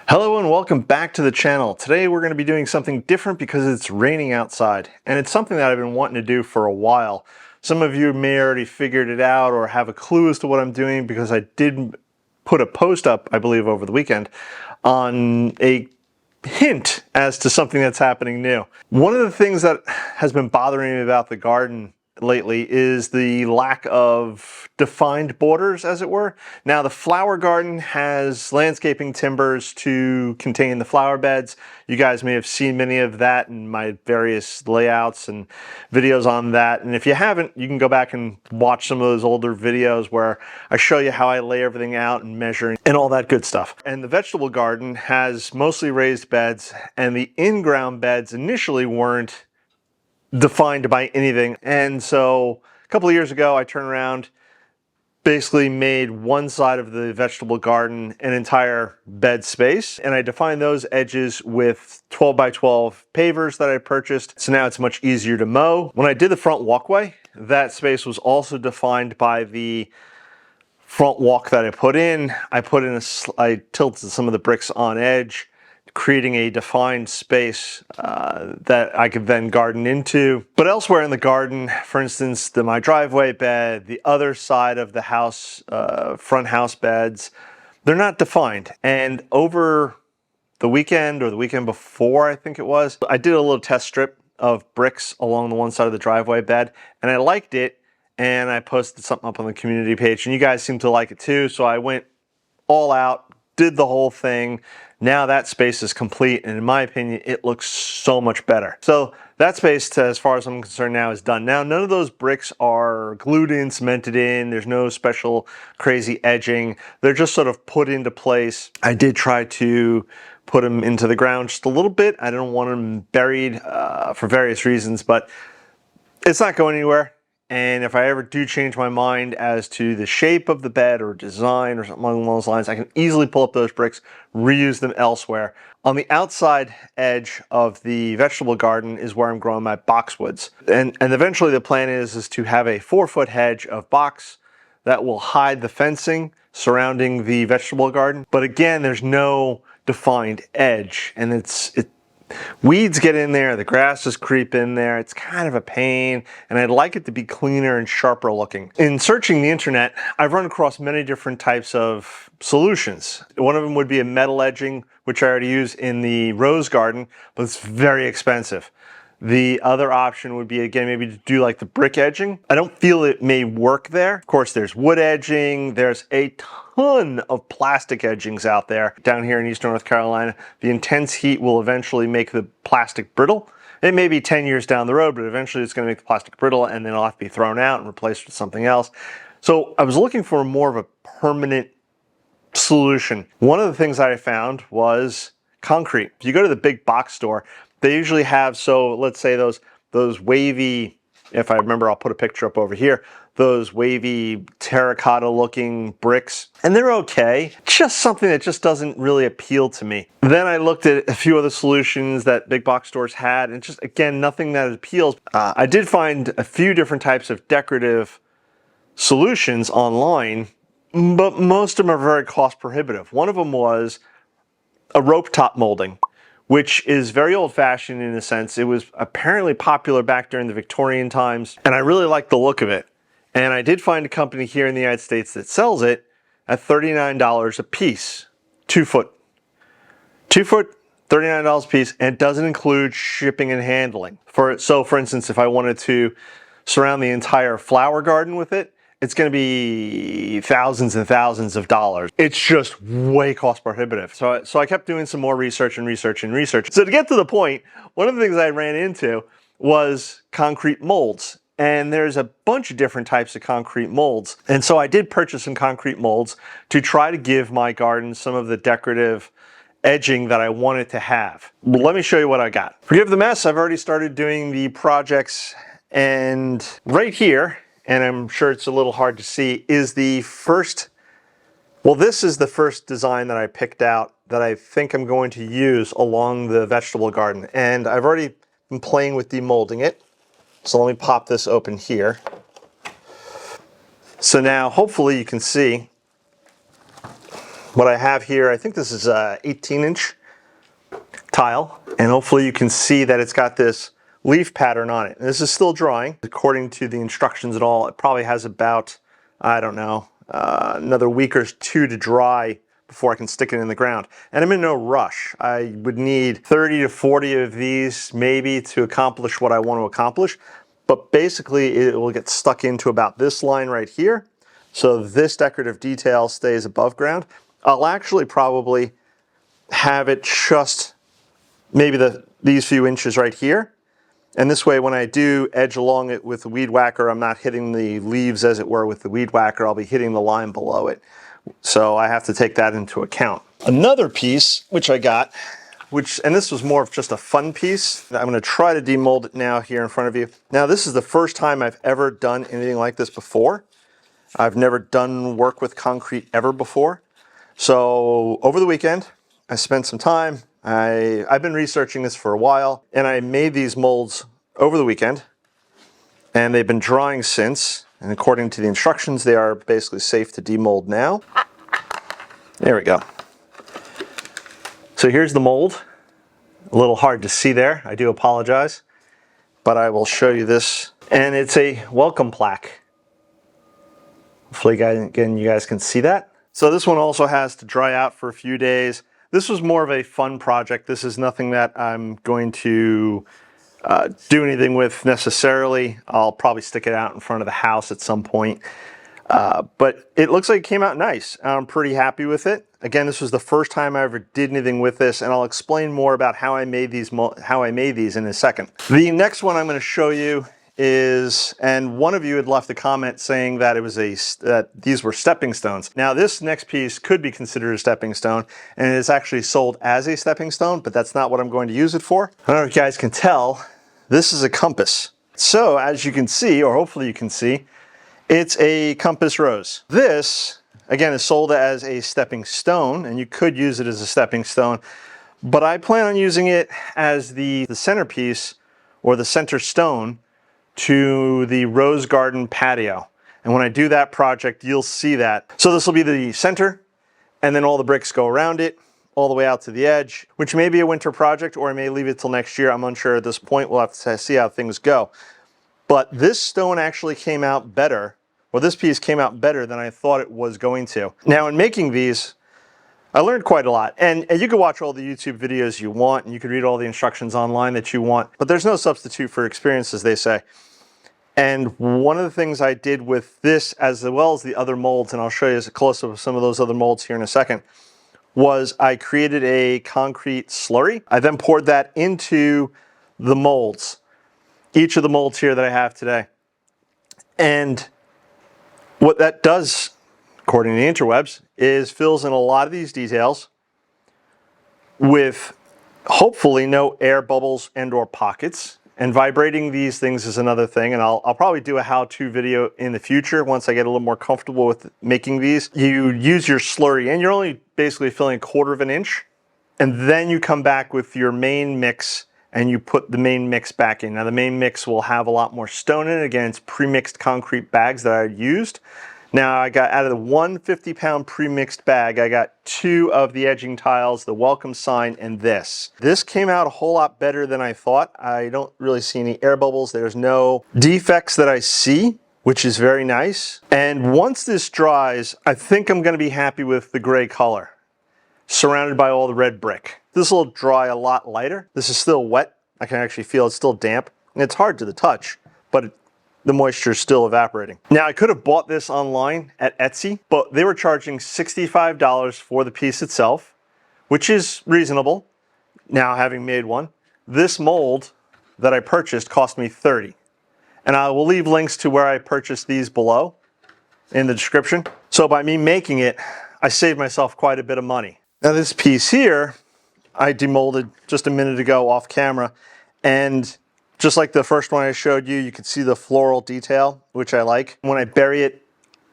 Hello and welcome back to the channel. Today we're going to be doing something different because it's raining outside, and it's something that I've been wanting to do for a while. Some of you may already figured it out or have a clue as to what I'm doing because I did put a post up, I believe, over the weekend on a hint as to something that's happening new. One of the things that has been bothering me about the garden lately is the lack of defined borders, as it were. Now, the flower garden has landscaping timbers to contain the flower beds. You guys may have seen many of that in my various layouts and videos on that. And if you haven't, you can go back and watch some of those older videos where I show you how I lay everything out and measure and all that good stuff. And the vegetable garden has mostly raised beds, and the in-ground beds initially weren't defined by anything. And so a couple of years ago, I turned around, basically made one side of the vegetable garden an entire bed space, and I defined those edges with 12 by 12 pavers that I purchased. So now it's much easier to mow. When I did the front walkway, that space was also defined by the front walk that I put in. I tilted some of the bricks on edge, creating a defined space that I could then garden into. But elsewhere in the garden, for instance, my driveway bed, the other side of the house, front house beds, they're not defined. And over the weekend or the weekend before, I think it was, I did a little test strip of bricks along the one side of the driveway bed, and I liked it, and I posted something up on the community page, and you guys seem to like it too, so I went all out, did the whole thing. Now that space is complete, and in my opinion, it looks so much better. So that space, as far as I'm concerned now, is done. Now, none of those bricks are glued in, cemented in. There's no special crazy edging. They're just sort of put into place. I did try to put them into the ground just a little bit. I don't want them buried for various reasons, but it's not going anywhere. And if I ever do change my mind as to the shape of the bed or design or something along those lines, I can easily pull up those bricks, reuse them elsewhere. On the outside edge of the vegetable garden is where I'm growing my boxwoods. And eventually the plan is to have a 4-foot hedge of box that will hide the fencing surrounding the vegetable garden. But again, there's no defined edge, and weeds get in there, the grasses creep in there, it's kind of a pain, and I'd like it to be cleaner and sharper looking. In searching the internet, I've run across many different types of solutions. One of them would be a metal edging, which I already use in the rose garden, but it's very expensive. The other option would be, again, maybe to do like the brick edging. I don't feel it may work there. Of course, there's wood edging. There's a ton of plastic edgings out there. Down here in Eastern North Carolina, the intense heat will eventually make the plastic brittle. It may be 10 years down the road, but eventually it's going to make the plastic brittle, and then it'll have to be thrown out and replaced with something else. So I was looking for more of a permanent solution. One of the things that I found was concrete. If you go to the big box store, they usually have, so let's say those wavy, if I remember, I'll put a picture up over here, those wavy terracotta looking bricks, and they're okay. Just something that just doesn't really appeal to me. Then I looked at a few other solutions that big box stores had, and just, again, nothing that appeals. I did find a few different types of decorative solutions online, but most of them are very cost prohibitive. One of them was a rope top molding, which is very old-fashioned in a sense. It was apparently popular back during the Victorian times, and I really like the look of it. And I did find a company here in the United States that sells it at $39 a piece, 2 foot. 2 foot, $39 a piece, and it doesn't include shipping and handling. So for instance, if I wanted to surround the entire flower garden with it, it's going to be thousands and thousands of dollars. It's just way cost prohibitive. So I kept doing some more research and research and research. So to get to the point, one of the things I ran into was concrete molds. And there's a bunch of different types of concrete molds. And so I did purchase some concrete molds to try to give my garden some of the decorative edging that I wanted to have. Let me show you what I got. Forgive the mess, I've already started doing the projects, and right here, and I'm sure it's a little hard to see, is the first, well, this is the first design that I picked out that I think I'm going to use along the vegetable garden. And I've already been playing with demolding it. So let me pop this open here. So now hopefully you can see what I have here, I think this is a 18-inch tile, and hopefully you can see that it's got this leaf pattern on it. And this is still drying. According to the instructions and all, it probably has about, I don't know, another week or two to dry before I can stick it in the ground. And I'm in no rush. I would need 30 to 40 of these maybe to accomplish what I want to accomplish. But basically it will get stuck into about this line right here. So this decorative detail stays above ground. I'll actually probably have it just maybe these few inches right here. And this way, when I do edge along it with the weed whacker, I'm not hitting the leaves, as it were, with the weed whacker. I'll be hitting the line below it. So I have to take that into account. Another piece, which I got, and this was more of just a fun piece. I'm gonna try to demold it now here in front of you. Now, this is the first time I've ever done anything like this before. I've never done work with concrete ever before. So over the weekend, I spent some time. I've been researching this for a while, and I made these molds over the weekend, and they've been drying since. And according to the instructions, they are basically safe to demold now. There we go. So here's the mold. A little hard to see there. I do apologize, but I will show you this. And it's a welcome plaque. Hopefully, again, you guys can see that. So this one also has to dry out for a few days. This was more of a fun project. This is nothing that I'm going to do anything with necessarily. I'll probably stick it out in front of the house at some point. But it looks like it came out nice. I'm pretty happy with it. Again, this was the first time I ever did anything with this, and I'll explain more about how I made these in a second. The next one I'm going to show you is, and one of you had left a comment saying that that these were stepping stones. Now, this next piece could be considered a stepping stone, and it is actually sold as a stepping stone, but that's not what I'm going to use it for. I don't know if you guys can tell, this is a compass. So as you can see, or hopefully you can see, it's a compass rose. This, again, is sold as a stepping stone, and you could use it as a stepping stone, but I plan on using it as the centerpiece or the center stone to the rose garden patio. And when I do that project, you'll see that. So this will be the center, and then all the bricks go around it, all the way out to the edge, which may be a winter project, or I may leave it till next year. I'm unsure at this point. We'll have to see how things go. But this stone actually came out better, or this piece came out better than I thought it was going to. Now, in making these, I learned quite a lot. And you can watch all the YouTube videos you want, and you can read all the instructions online that you want, but there's no substitute for experience, as they say. And one of the things I did with this, as well as the other molds, and I'll show you a close-up of some of those other molds here in a second, was I created a concrete slurry. I then poured that into the molds, each of the molds here that I have today. And what that does, according to the interwebs, is fills in a lot of these details with hopefully no air bubbles and or pockets. And vibrating these things is another thing, and I'll probably do a how-to video in the future once I get a little more comfortable with making these. You use your slurry, and you're only basically filling 1/4 of an inch, and then you come back with your main mix, and you put the main mix back in. Now, the main mix will have a lot more stone in it. Again, it's pre-mixed concrete bags that I used. Now, I got, out of the 1 50-pound pre-mixed bag, I got 2 of the edging tiles, the welcome sign, and this. This came out a whole lot better than I thought. I don't really see any air bubbles. There's no defects that I see, which is very nice. And once this dries, I think I'm gonna be happy with the gray color, surrounded by all the red brick. This will dry a lot lighter. This is still wet. I can actually feel it's still damp, and it's hard to the touch, but the moisture is still evaporating. Now, I could have bought this online at Etsy, but they were charging $65 for the piece itself, which is reasonable, now having made one. This mold that I purchased cost me $30. And I will leave links to where I purchased these below in the description. So by me making it, I saved myself quite a bit of money. Now, this piece here, I demolded just a minute ago off camera, and just like the first one I showed you, you can see the floral detail, which I like. When I bury it,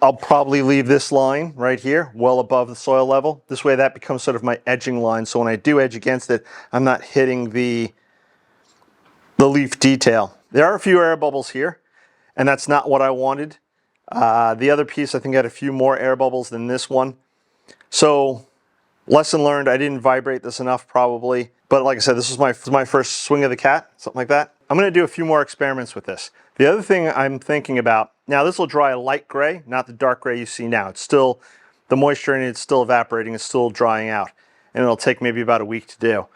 I'll probably leave this line right here, well above the soil level. This way that becomes sort of my edging line, so when I do edge against it, I'm not hitting the leaf detail. There are a few air bubbles here, and that's not what I wanted. The other piece, I think, had a few more air bubbles than this one. So Lesson learned, I didn't vibrate this enough probably. But like I said, this was my first swing of the cat, something like that. I'm gonna do a few more experiments with this. The other thing I'm thinking about, now this will dry a light gray, not the dark gray you see now. It's still, the moisture in it's still evaporating, it's still drying out. And it'll take maybe about a week to do.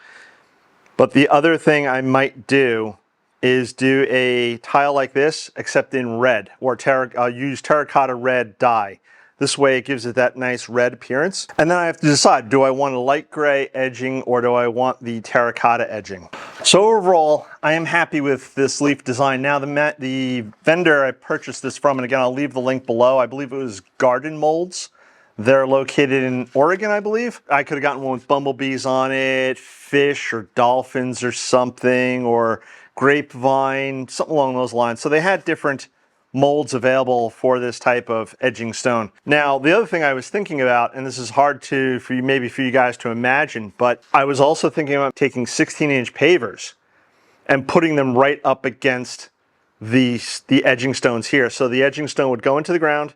But the other thing I might do is do a tile like this, except in red, or I'll use terracotta red dye. This way it gives it that nice red appearance. And then I have to decide, do I want a light gray edging or do I want the terracotta edging? So overall, I am happy with this leaf design. Now the vendor I purchased this from, and again, I'll leave the link below. I believe it was Garden Molds. They're located in Oregon, I believe. I could have gotten one with bumblebees on it, fish or dolphins or something, or grapevine, something along those lines. So they had different molds available for this type of edging stone. Now, the other thing I was thinking about, and this is hard to, maybe for you guys to imagine, but I was also thinking about taking 16-inch pavers and putting them right up against the edging stones here. So the edging stone would go into the ground,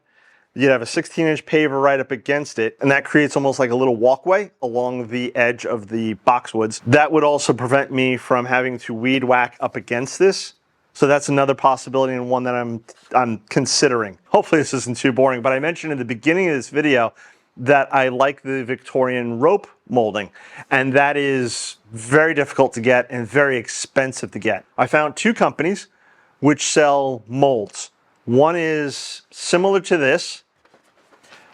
you'd have a 16-inch paver right up against it, and that creates almost like a little walkway along the edge of the boxwoods. That would also prevent me from having to weed whack up against this. So that's another possibility and one that I'm considering. Hopefully this isn't too boring, but I mentioned in the beginning of this video that I like the Victorian rope molding, and that is very difficult to get and very expensive to get. I found two companies which sell molds. One is similar to this.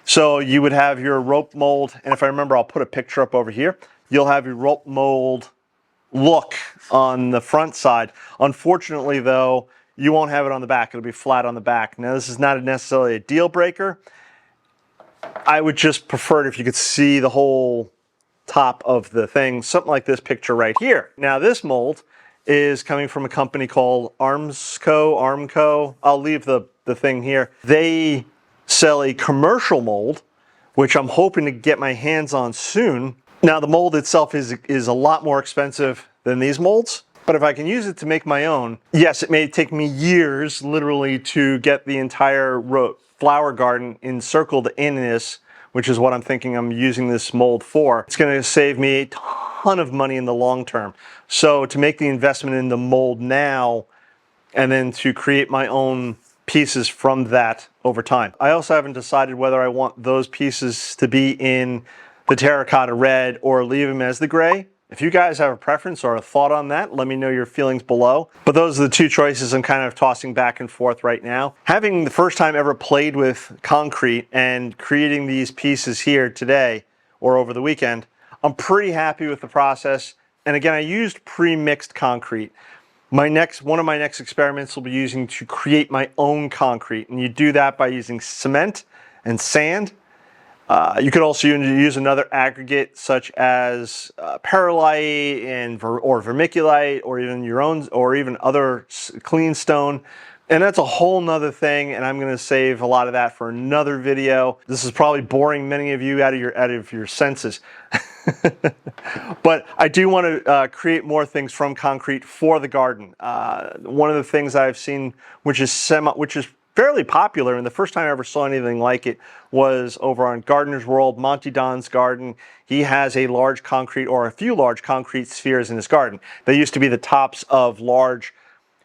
So you would have your rope mold, and if I remember, I'll put a picture up over here. You'll have your rope mold look on the front side. Unfortunately though, you won't have it on the back. It'll be flat on the back. Now this is not necessarily a deal breaker. I would just prefer it if you could see the whole top of the thing, something like this picture right here. Now this mold is coming from a company called Armco. I'll leave the thing here. They sell a commercial mold, which I'm hoping to get my hands on soon. Now the mold itself is a lot more expensive than these molds, but if I can use it to make my own, yes, it may take me years literally to get the entire flower garden encircled in this, which is what I'm thinking I'm using this mold for. It's going to save me a ton of money in the long term. So to make the investment in the mold now and then to create my own pieces from that over time. I also haven't decided whether I want those pieces to be in the terracotta red or leave them as the gray. If you guys have a preference or a thought on that, let me know your feelings below. But those are the two choices I'm kind of tossing back and forth right now. Having the first time ever played with concrete and creating these pieces here today or over the weekend, I'm pretty happy with the process. And again, I used pre-mixed concrete. One of my next experiments will be using to create my own concrete. And you do that by using cement and sand. You could also use another aggregate such as perlite or vermiculite, or even your own, or even other clean stone. And that's a whole nother thing, and I'm going to save a lot of that for another video. This is probably boring many of you out of your senses. But I do want to create more things from concrete for the garden. One of the things I've seen, which is fairly popular, and the first time I ever saw anything like it was over on Gardener's World, Monty Don's garden. He has a large concrete, or a few large concrete spheres in his garden. They used to be the tops of large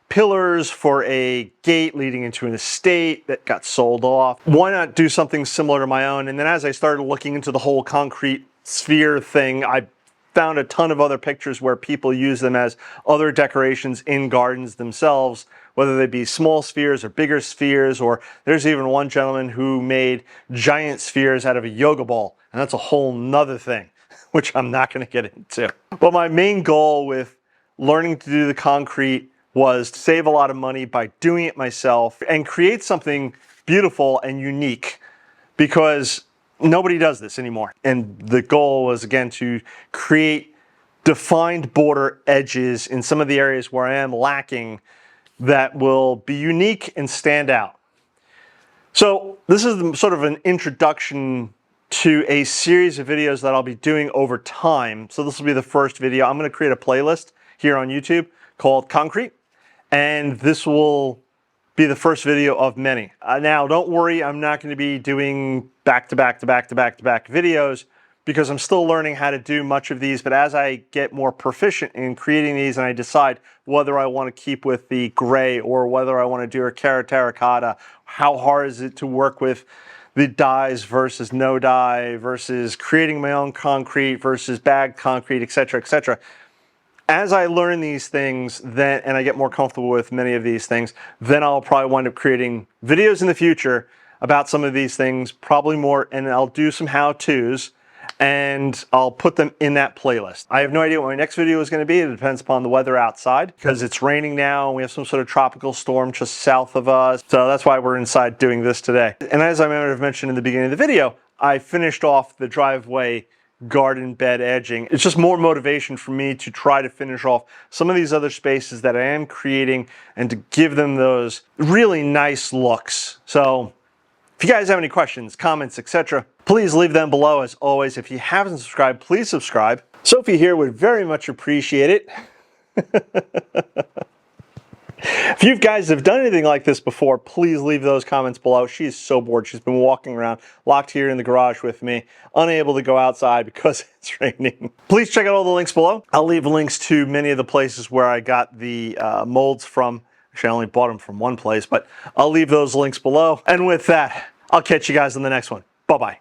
pillars for a gate leading into an estate that got sold off. Why not do something similar to my own? And then as I started looking into the whole concrete sphere thing, I found a ton of other pictures where people use them as other decorations in gardens themselves, whether they be small spheres or bigger spheres, or there's even one gentleman who made giant spheres out of a yoga ball, and that's a whole nother thing, which I'm not going to get into. But my main goal with learning to do the concrete was to save a lot of money by doing it myself and create something beautiful and unique, because nobody does this anymore. And the goal was, again, to create defined border edges in some of the areas where I am lacking that will be unique and stand out. So this is sort of an introduction to a series of videos that I'll be doing over time. So this will be the first video. I'm going to create a playlist here on YouTube called Concrete, and this will be the first video of many. Now, don't worry, I'm not going to be doing back-to-back videos, because I'm still learning how to do much of these, but as I get more proficient in creating these and I decide whether I want to keep with the gray or whether I want to do a terracotta, how hard is it to work with the dyes versus no dye versus creating my own concrete versus bagged concrete, etc., etc. As I learn these things then, and I get more comfortable with many of these things, then I'll probably wind up creating videos in the future about some of these things, probably more, and I'll do some how-tos, and I'll put them in that playlist. I have no idea what my next video is going to be. It depends upon the weather outside, because it's raining now, and we have some sort of tropical storm just south of us, so that's why we're inside doing this today. And as I might have mentioned in the beginning of the video, I finished off the driveway garden bed edging. It's just more motivation for me to try to finish off some of these other spaces that I am creating and to give them those really nice looks. So if you guys have any questions, comments, etc., please leave them below. As always, if you haven't subscribed, please subscribe. Sophie here would very much appreciate it. If you guys have done anything like this before, please leave those comments below. She is so bored. She's been walking around, locked here in the garage with me, unable to go outside because it's raining. Please check out all the links below. I'll leave links to many of the places where I got the molds from. Actually, I only bought them from one place, but I'll leave those links below. And with that, I'll catch you guys on the next one. Bye-bye.